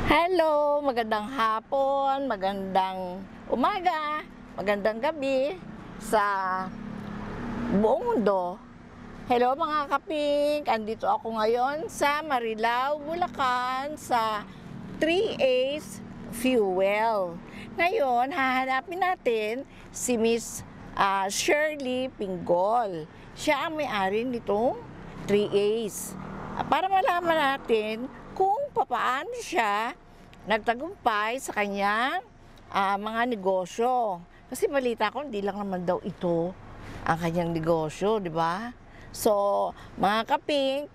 Hello, magandang hapon, magandang umaga, magandang gabi sa buong mundo. Hello mga kapink, andito ako ngayon sa Marilao, Bulacan sa 3A's Fuel. Ngayon, hahanapin natin si Miss Shirley Pinggol. Siya ang may-ari nitong 3A's. Para malaman natin kung papaano siya nagtagumpay sa kanyang mga negosyo. Kasi balita ko, hindi lang naman daw ito ang kanyang negosyo, di ba? So, mga kaping,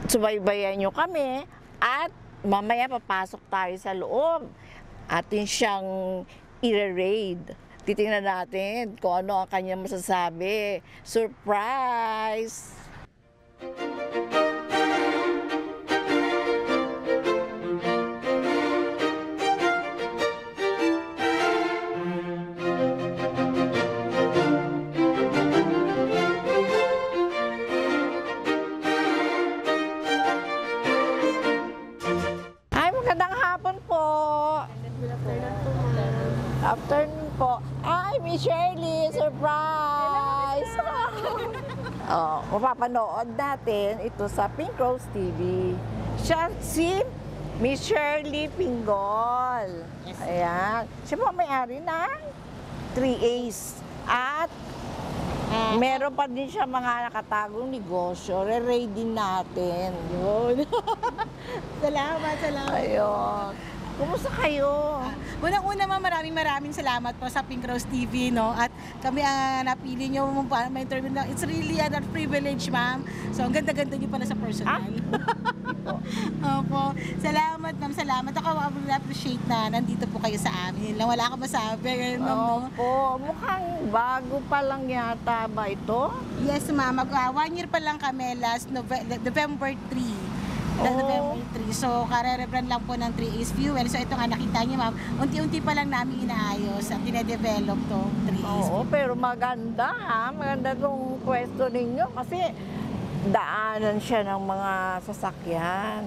subaybayan nyo kami at mamaya papasok tayo sa loob. Atin siyang i-raid. Titingnan natin kung ano ang kanyang masasabi. Surprise! Ay, magandang hapon po. Afternoon po. Ay, Miss Shirley, surprise! Mapapanood natin ito sa Pink Rose TV. Siya si Miss Shirley Pinggol. Ayan. Siya po may-ari ng 3A's. At meron pa din siya mga nakatagong negosyo. Re-raid din natin. Yun. Salamat. Ayun. Kumusta kayo? Unang-una maraming salamat po sa Pink Rose TV, no? At kami ang napili nyo ma-interview na. It's really a privilege, ma'am. So, ang ganda-ganda nyo pala sa personal. Opo. Salamat, ma'am. Salamat. Ako appreciate na nandito po kayo sa amin. Wala akong masabi. Ngayon, ma'am, no? Opo. Mukhang bago pa lang yata ba ito? Yes, ma'am. 1 year pa lang kami last November 3. November 3. So, kare-rebrand lang po ng 3A's Fuel. So, ito nga nakita niyo, ma'am. Unti-unti pa lang namin inaayos at dinedevelop to 3A's Oo, Fuel. pero maganda ha. Maganda tong pwesto ninyo kasi daanan siya ng mga sasakyan.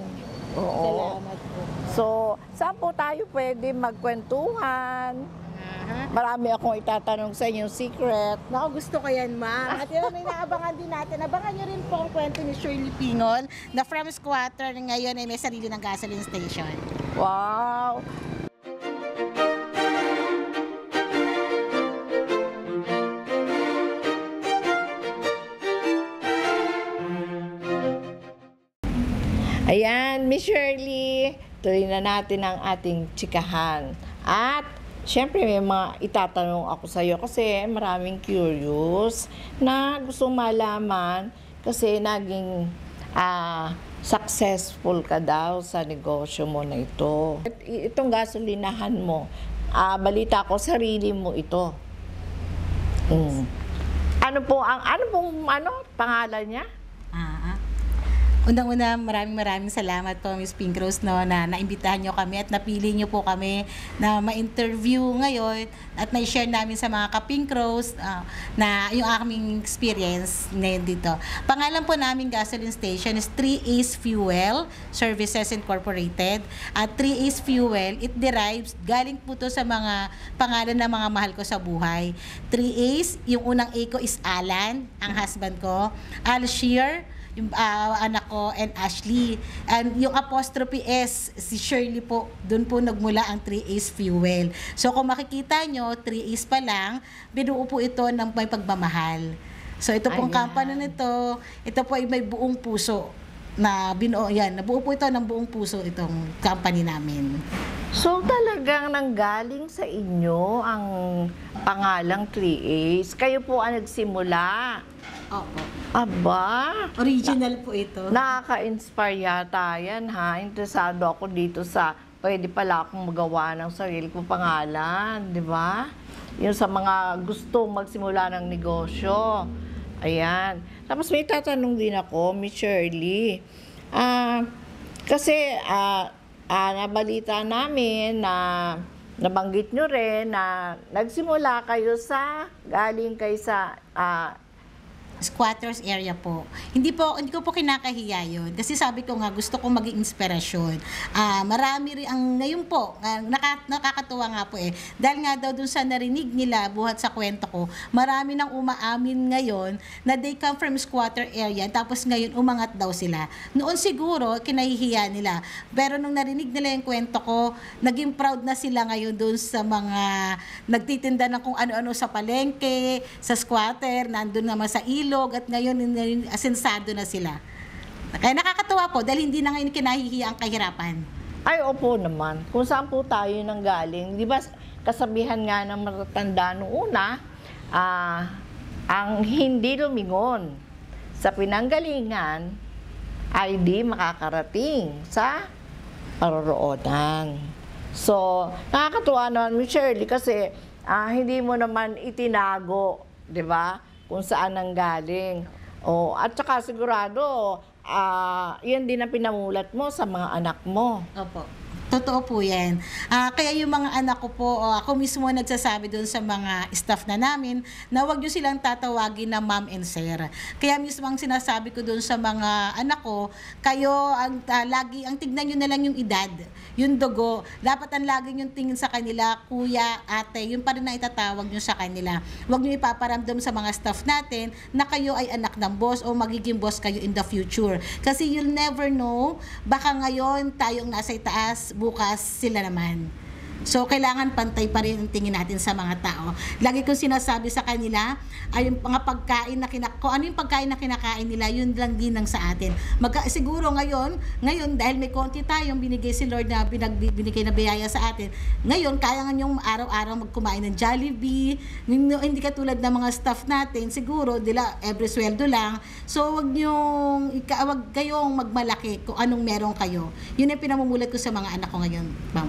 Oo. Salamat po. So, saan po tayo pwede magkwentuhan? Marami akong itatanong sa inyong secret. Naku, gusto ko yan, ma'am. At yun, may naabangan din natin. Abangan nyo rin po ang kwento ni Shirley Pinggol na from squatter ngayon ay may sarili ng gasoline station. Wow! Ayan, Miss Shirley, tuloy na natin ang ating tsikahan. At syempre may mga itatanong ako sa iyo kasi maraming curious na gusto malaman kasi naging successful ka daw sa negosyo mo na ito. Itong gasolinahan mo, balita ko sarili mo ito. Ano pong pangalan niya? Unang-una, maraming salamat po, Miss Pink Rose, no, na naimbitahan nyo kami at napili nyo po kami na ma-interview ngayon at na-share namin sa mga ka-Pink Rose na yung aming experience ngayon dito. Pangalan po namin gasoline station is 3A's Fuel Services Incorporated. At 3A's Fuel, it derives, galing po to sa mga pangalan ng mga mahal ko sa buhay. 3A's, yung unang A ko is Alan, ang husband ko. Alshir, yung anak ko, and Ashley. And yung apostrophe S, si Shirley po, doon po nagmula ang 3A's Fuel. So kung makikita nyo, 3A's pa lang, binuo po ito ng may pagmamahal. So ito pong company nito, ito po ay may buong puso na binuo, nabuo po ito ng buong puso itong company namin. So talagang nanggaling sa inyo ang pangalang 3A's. Kayo po ang nagsimula. Opo. Aba, Original po ito. nakaka-inspire yata yan ha. Interesado ako dito sa pwede pala akong magawa ng sarili kong pangalan, di ba? Yung sa mga gusto magsimula ng negosyo. Ayan. Tapos may tatanong din ako, Miss Shirley. Kasi nabalita namin na nabanggit nyo rin na nagsimula kayo galing kayo sa squatters area po. Hindi ko po kinakahiya yun. Kasi sabi ko nga, gusto kong maging inspirasyon. Marami rin, ngayon po, nakakatuwa nga po dahil nga daw dun sa narinig nila, buhat sa kwento ko, marami nang umaamin ngayon na they come from squatter area, tapos ngayon umangat daw sila. Noon siguro, kinahihiya nila. Pero nung narinig nila yung kwento ko, naging proud na sila ngayon dun sa mga nagtitinda ng kung ano-ano sa palengke, sa squatter, nandun naman sa ilog, at ngayon asensado na sila. Kaya nakakatuwa po dahil hindi na ngayon kinahihiya ang kahirapan. Ay, opo naman. Kung saan po tayo nanggaling, di ba kasabihan nga ng matatanda noong una, ang hindi lumingon sa pinanggalingan ay di makakarating sa paroroonan. So, nakakatuwa naman, Miss Shirley, kasi hindi mo naman itinago, di ba, kung saan nanggaling. At saka sigurado, yan din ang pinamulat mo sa mga anak mo. Opo. Totoo po yan. Kaya yung mga anak ko po, ako mismo nagsasabi doon sa mga staff na namin na wag nyo silang tatawagin na ma'am and sir. Kaya mismo ang sinasabi ko doon sa mga anak ko, kayo lagi ang tignan nyo na lang yung edad, yung dugo. Dapat ang lagi yung tingin sa kanila, kuya, ate, yun pa rin na itatawag nyo sa kanila. Wag nyo ipaparamdam sa mga staff natin na kayo ay anak ng boss o magiging boss kayo in the future. Kasi you'll never know, baka ngayon tayong nasa itaas, bukas sila naman. So, kailangan pantay pa rin ang tingin natin sa mga tao. Lagi kong sinasabi sa kanila, ay yung mga pagkain na kung ano yung pagkain na kinakain nila, yun lang din ang sa atin. Siguro ngayon, dahil may konti tayong binigay si Lord na binigay na biyaya sa atin, ngayon, kaya nga yung araw-araw magkumain ng Jollibee, hindi katulad ng mga staff natin, siguro, every sweldo lang. So, wag kayong magmalaki kung anong meron kayo. Yun ang pinamumulat ko sa mga anak ko ngayon, ma'am.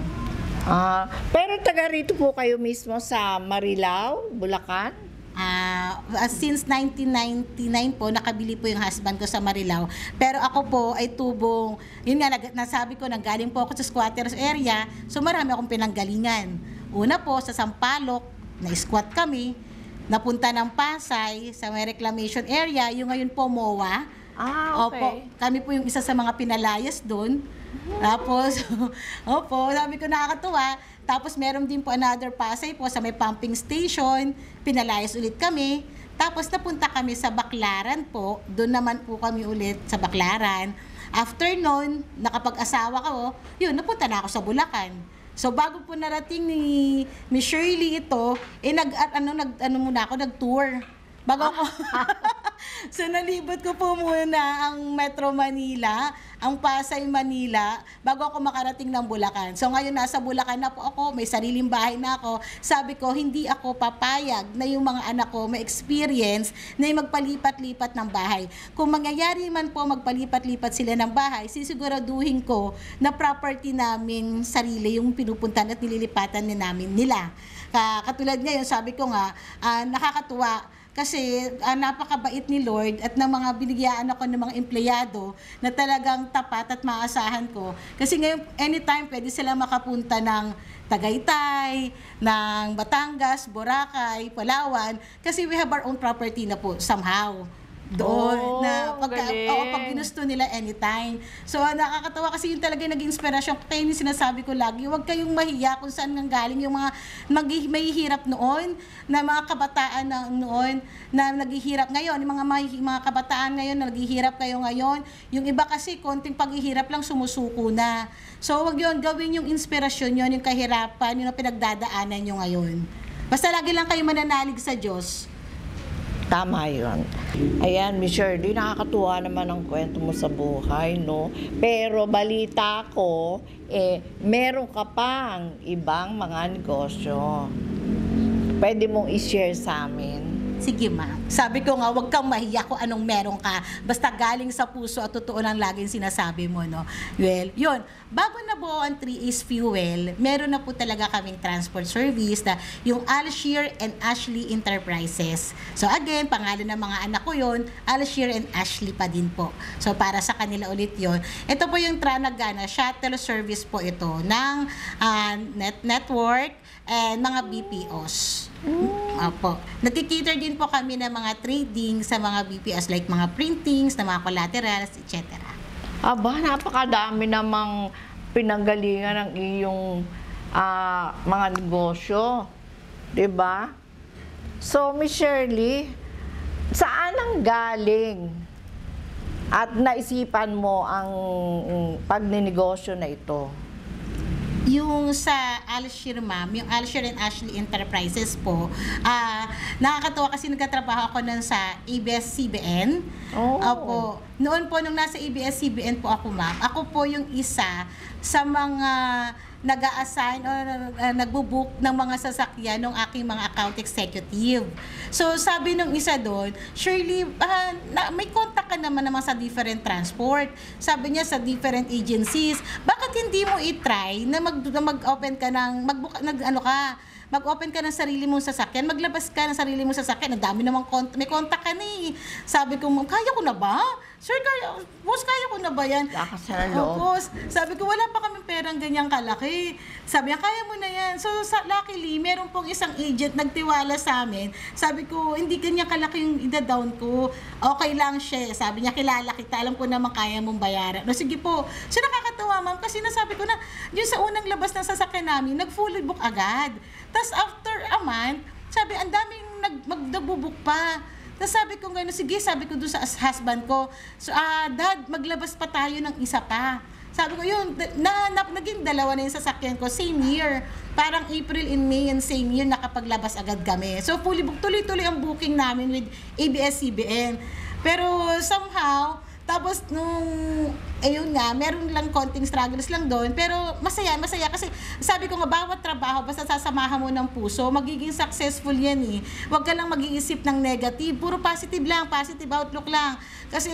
Pero taga rito po kayo mismo sa Marilao, Bulacan? Since 1999 po, nakabili po yung husband ko sa Marilao. Pero ako po ay tubong, yun nga, nasabi ko, nanggaling po ako sa squatters area, so marami akong pinanggalingan. Una po, sa Sampaloc, na-squat kami, napunta ng Pasay, sa may reclamation area, yung ngayon po MOA. Okay. Opo, kami po yung isa sa mga pinalayas doon. Tapos, sabi ko nakakatuwa. Tapos meron din po another Pasay po sa may pumping station. Pinalayas ulit kami. Tapos napunta kami sa Baclaran po. Doon naman po kami ulit sa Baclaran. After noon, nakapag-asawa ko, napunta na ako sa Bulacan. So bago po narating ni Miss Shirley ito, nag-tour. Bago ako. So nalibot ko po muna ang Metro Manila, ang Pasay, Manila, bago ako makarating ng Bulacan. So ngayon nasa Bulacan na po ako, may sariling bahay na ako. Sabi ko, hindi ako papayag na yung mga anak ko may experience na yung magpalipat-lipat ng bahay. Kung mangyayari man po magpalipat-lipat sila ng bahay, sisiguraduhin ko na property namin sarili yung pinupuntan at nililipatan nila. Katulad ngayon, sabi ko nga, nakakatuwa. Kasi napakabait ni Lord at ng mga binigyaan ako ng mga empleyado na talagang tapat at maasahan ko. Kasi ngayon, anytime pwede sila makapunta ng Tagaytay, ng Batangas, Boracay, Palawan. Kasi we have our own property na po somehow. Doon na pag ginusto nila anytime. So nakakatawa kasi yun talaga naging inspirasyon. Kaya yung sinasabi ko lagi, huwag kayong mahiya kung saan nanggaling yung mga mahihirap noon, na mga kabataan na noon na naghihirap ngayon, yung mga kabataan ngayon na naghihirap kayo ngayon. Yung iba kasi konting paghihirap lang sumusuko na. So huwag yun, gawin yung inspirasyon yun, yung kahirapan, yung pinagdadaanan nyo ngayon. Basta lagi lang kayo mananalig sa Diyos. Tama yun. Ayan, Miss Shirley, nakakatuwa naman ang kwento mo sa buhay, no? Pero balita ko, meron ka pang ibang mga negosyo. Pwede mong i-share sa amin. Sige ma'am. Sabi ko nga, huwag kang mahiya kung anong meron ka. Basta galing sa puso at totoo lang laging sinasabi mo, no? Well, yun. Bago na buo ang 3A's Fuel, meron na po talaga kaming transport service na yung Alshir and Ashley Enterprises. So again, pangalan ng mga anak ko yun, Alshir and Ashley pa din po. So para sa kanila ulit yun. Ito po yung Tranagana shuttle service po ito ng network and mga BPOs. Opo. Nagkikater din po kami ng mga trading sa mga BPS like mga printings, na mga collaterals, etc. Aba, napakadami namang pinanggalingan ng iyong mga negosyo. 'Di ba? So, Miss Shirley, saan ang galing at naisipan mo ang pagninegosyo na ito? Yung sa Alshire, ma'am, yung Alshire and Ashley Enterprises po, nakakatawa kasi nagkatrabaho ako nun sa ABS-CBN. Oh. Opo. Noon po, nung nasa ABS-CBN po ako, ma'am, ako po yung isa sa mga nag-a-assign o nagbo-book ng mga sasakyan ng aking mga account executive. So, sabi nung isa doon, Shirley, may contact ka naman sa different transport. Sabi niya sa different agencies, bakit hindi mo i-try na mag-open ka ng, mag-open ka ng sarili mong sasakyan, maglabas ka ng sarili mong sasakyan, ang dami namang may contact ka na eh. Sabi ko, kaya ko na ba? Sir, boss, kaya ko na ba yan? Lakas na loob. Boss, sabi ko, wala pa kaming perang ganyang kalaki. Sabi niya, kaya mo na yan. So, luckily, meron pong isang agent nagtiwala sa amin. Sabi ko, hindi ganyang kalaki yung ida-down ko. Okay lang siya. Sabi niya, kilala kita. Alam ko naman kaya mong bayaran. No, sige po. So, nakakatawa, ma'am, kasi nasabi ko na, yun sa unang labas ng sasakyan namin, nag-fully book agad. Tapos, after a month, sabi, ang daming nagbo-book pa. Tapos sabi ko gano'n, sige, sabi ko doon sa husband ko, so, Dad, maglabas pa tayo ng isa pa. Sabi ko, yun, naging dalawa na yung sasakyan ko, same year. Parang April and May and same year, nakapaglabas agad kami. So, fully book, tuloy-tuloy ang booking namin with ABS-CBN. Pero somehow, tapos ayun nga, meron lang konting struggles lang doon, pero masaya kasi sabi ko nga, bawat trabaho, basta sasamahan mo ng puso, magiging successful yan eh. Huwag ka lang mag-iisip ng negative, puro positive lang, positive outlook lang. Kasi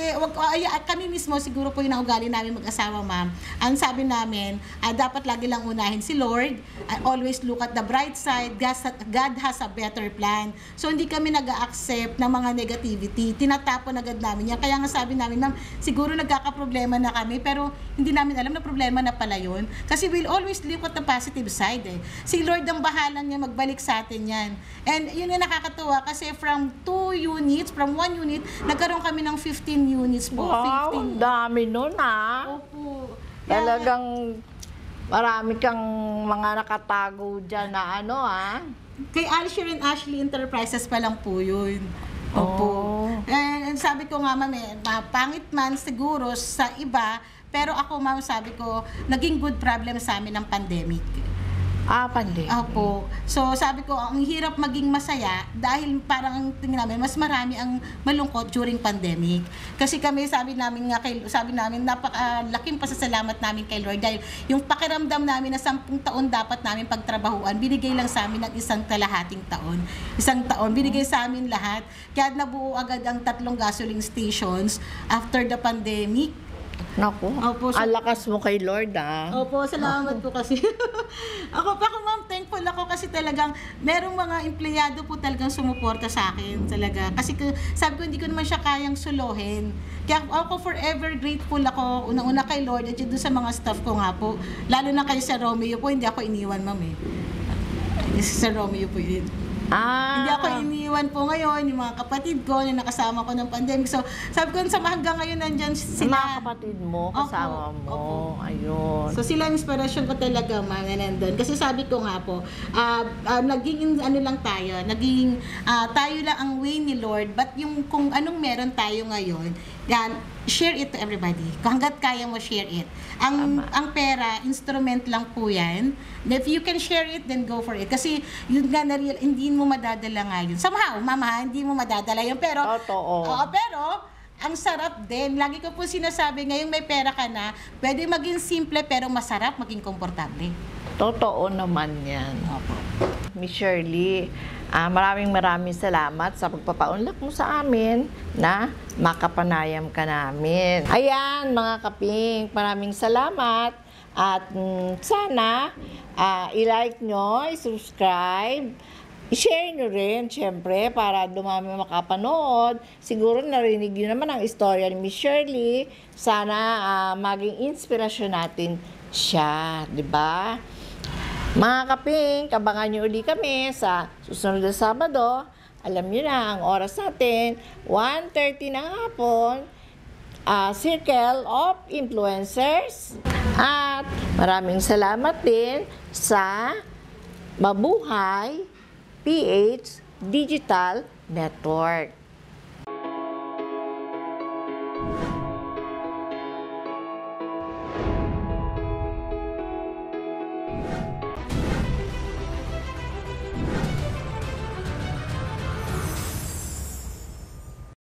kami mismo, siguro po yung naugali namin mag-asawa, ma'am. Ang sabi namin, dapat lagi lang unahin si Lord, always look at the bright side, God has a better plan. So hindi kami nag-accept ng mga negativity, tinatapon agad namin yan. Kaya nga sabi namin, ma'am, siguro nagkakaproblema na kami, pero hindi namin alam na problema na pala yun. Kasi we'll always look at the positive side eh. Si Lord ang bahala niya magbalik sa atin yan. And yun yung nakakatuwa kasi from 1 unit, nagkaroon kami ng 15 units po. Wow, 15. ang dami nun Opo. Talagang marami kang mga nakatago dyan na Kay Alshire and Ashley Enterprises pa lang po yun. Opo. And sabi ko nga, ma'am, pangit man siguro sa iba, pero ako, ma'am, sabi ko, naging good problem sa amin ng pandemic. Pandemic. Opo. So, sabi ko, ang hirap maging masaya dahil parang tingin namin, mas marami ang malungkot during pandemic. Kasi kami, sabi namin, napakalaking pasasalamat namin kay Lord dahil yung pakiramdam namin na 10 taon dapat namin pagtrabahuan, binigay lang sa amin ng isang kalahating taon. Isang taon, binigay sa amin lahat. Kaya nabuo agad ang 3 gasoline stations after the pandemic. Naku, Opo, ang lakas mo kay Lord Opo, salamat po kasi. ako ma'am, thankful ako kasi talagang merong mga empleyado po talagang sumuporta sa akin talaga. Kasi sabi ko hindi ko naman siya kayang suluhin. Kaya ako forever grateful ako unang-una kay Lord at doon sa mga staff ko nga po. Lalo na kay Sir Romeo po, hindi ako iniwan, ma'am eh. Sir Romeo po yun. Hindi ako iniwan po ngayon, yung mga kapatid ko na nakasama ko ng pandemic. So, sabi ko sa hanggang ngayon nandyan sila. Mga kapatid mo, kasama mo. Opo. Ayun. So, sila ang inspirasyon ko talaga, ma'am, na nandun. Kasi sabi ko nga po, naging lang tayo, tayo lang ang way ni Lord, but yung kung anong meron tayo ngayon, yan, share it to everybody. Kung hanggat kaya mo, share it. Ang pera, instrument lang po yan. If you can share it, then go for it. Kasi yun nga hindi mo madadala ngayon. Somehow, mama, hindi mo madadala yun. Pero, Totoo. pero, ang sarap din. Lagi ko po sinasabi, ngayong may pera ka na, pwede maging simple pero masarap, maging komportable. Totoo naman yan. Miss Shirley, maraming salamat sa pagpapaunlak mo sa amin na makapanayam ka namin. Ayan, mga kaping, maraming salamat. At sana i-like nyo, i-subscribe, i-share nyo rin, syempre, para dumami makapanood. Siguro narinig nyo naman ang istorya ni Miss Shirley. Sana maging inspirasyon natin siya, di ba? Mga kaping, abangan nyo uli kami sa susunod na Sabado. Alam nyo na, ang oras natin, 1:30 ng hapon, Circle of Influencers. At maraming salamat din sa Mabuhay PH Digital Network.